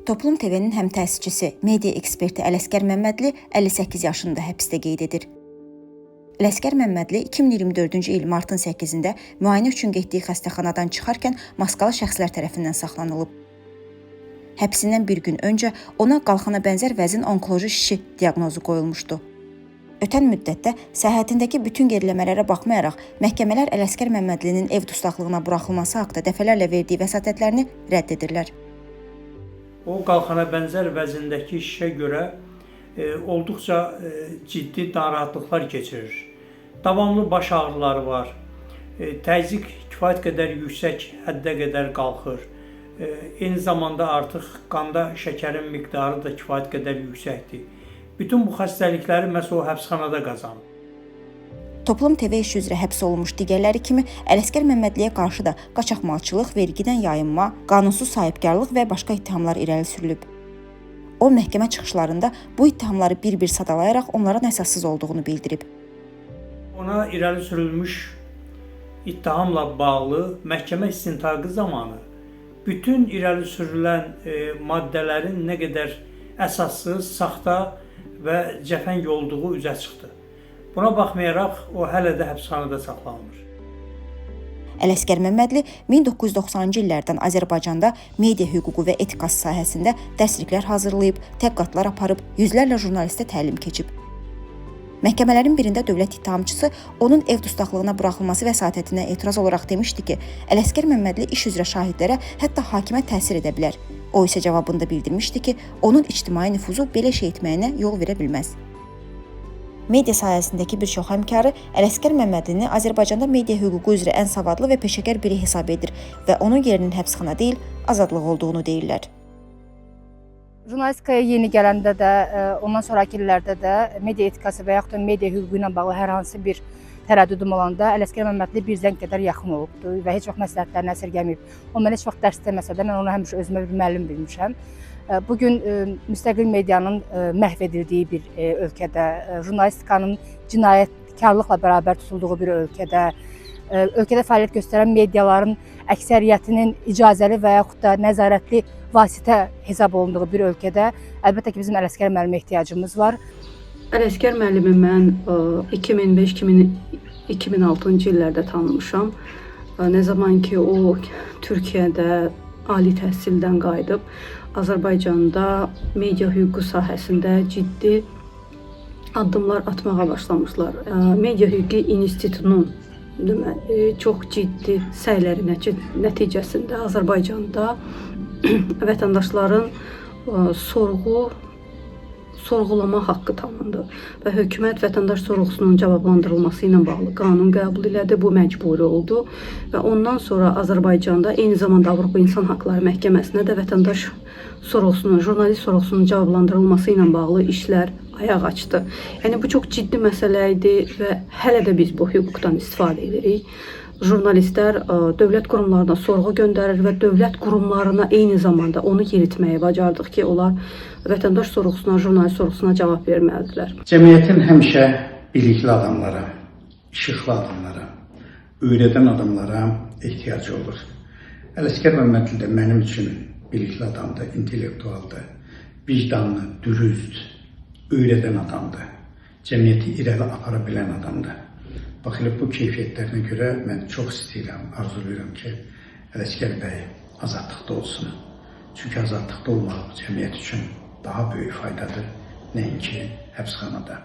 Toplum TV-nin həm təsisçisi, media eksperti Ələsgər Məmmədli 58 yaşında həbsdə qeyd edir. Ələsgər Məmmədli 2024-cü il martın 8-də müayinə üçün getdiyi xəstəxanadan çıxarkən maskalı şəxslər tərəfindən saxlanılıb. Həbsindən bir gün öncə ona qalxana bənzər vəzin onkoloji şişi diaqnozu qoyulmuşdu. Ötən müddətdə səhhətindəki bütün geriləmələrə baxmayaraq, məhkəmələr Ələsgər Məmmədlinin ev dustaqlığına buraxılması haqqında dəfələrlə verdiyi vəsatətlərini rədd edirlər. O qalxana bənzər vəzindəki şişə görə olduqca ciddi narahatlıqlar keçirir. Davamlı baş ağrıları var. Təzyiq kifayət qədər yüksək həddə qədər qalxır. Eyni zamanda artıq qanda şəkərin miqdarı da kifayət qədər yüksəkdir. Bütün bu xəstəlikləri məhz o həbsxanada qazanıb. Toplum TV işi üzrə həbs olunmuş digərləri kimi Ələsgər Məmmədliyə qarşı da qaçaqmalçılıq, vergidən yayınma, qanunsuz sahibkarlıq və başqa ittihamlar irəli sürülüb. O, məhkəmə çıxışlarında bu ittihamları bir-bir sadalayaraq onların əsassız olduğunu bildirib. Ona irəli sürülmüş ittihamla bağlı məhkəmə istintaqı zamanı bütün irəli sürülən maddələrin nə qədər əsassız, saxta və cəfəng olduğu üzə çıxdı. Buna baxmayaraq, o hələ də həbsxanada saxlanılır. Ələsgər Məmmədli 1990-cı illərdən Azərbaycanda media hüququ və etikası sahəsində dərsliklər hazırlayıb, tədqiqatlar aparıb, yüzlərlə jurnalistə təlim keçib. Məhkəmələrin birində dövlət ittihamçısı onun ev dustaqlığına buraxılması vəsatətinə etiraz olaraq demişdi ki, Ələsgər Məmmədli iş üzrə şahidlərə, hətta hakimə təsir edə bilər. O isə cavabında bildirmişdi ki, onun ictimai nüfuzu belə şey etməyinə yol verə bilməz. Media sahəsindəki bir çox həmkarı Ələsgər Məmmədlini Azərbaycanda media hüququ üzrə ən savadlı və peşəkar biri hesab edir və onun yerinin həbsxana deyil, azadlıq olduğunu deyirlər. Jurnalistikaya yeni gələndə də, ondan sonraki illərdə də media etikası və yaxud da media hüququ ilə bağlı hər hansı bir tərəddüdüm olanda Ələsgər Məmmədli bir zəng qədər yaxın olubdur və heç vaxt məsləhətlərini əsirgəməyib. O mənə heç vaxt dərs deməsə də mən onu həmişə özümə bir müəllim bilmişəm. Bugün müstəqil medianın məhv edildiyi bir ölkədə, jurnalistikanın cinayətkarlıqla bərabər tutulduğu bir ölkədə, ölkədə fəaliyyət göstərən mediaların əksəriyyətinin icazəli və yaxud da nəzarətli vasitə hesab olunduğu bir ölkədə əlbəttə ki, bizim Ələsgər müəllimə ehtiyacımız var. Ələsgər müəllimi mən 2005-2006-cı illərdə tanımışam. Nə zaman ki, o Türkiyədə ali təhsildən qayıdıb, Azərbaycanda media hüququ sahəsində ciddi addımlar atmağa başlamışlar. Media hüququ institutunun çox ciddi səyləri nəticəsində Azərbaycanda vətəndaşların sorğulama haqqı tanındı və hökumət vətəndaş sorğusunun cavablandırılması ilə bağlı qanun qəbul elədi. Bu məcburi oldu və ondan sonra Azərbaycanda eyni zamanda Avropa İnsan Haqları Məhkəməsinə də vətəndaş sorğusunun, jurnalist sorğusunun cavablandırılması ilə bağlı işlər ayaq açdı. Yəni bu çox ciddi məsələ idi və hələ də biz bu hüquqdan istifadə edirik. Jurnalistlər dövlət qurumlarına sorğu göndərir və dövlət qurumlarına eyni zamanda onu yeritməyə bacardıq ki, onlar vətəndaş sorğusuna, jurnalist sorğusuna cavab verməlidirlər. Cəmiyyətin həmişə bilikli adamlara, işıqlı adamlara, öyrədən adamlara ehtiyacı olur. Ələsgər Məmmədli də mənim üçün bilikli adamdır, intellektualdır, vicdanlı, dürüst, öyrədən adamdır, cəmiyyəti irəli apara bilən adamdır. Bax, elə bu keyfiyyətlərinə görə mən çox istəyirəm, arzulayıram ki, Ələsgər bəy azadlıqda olsun. Çünki azadlıqda olmaq cəmiyyət üçün daha böyük faydadır, nəinki həbsxanada.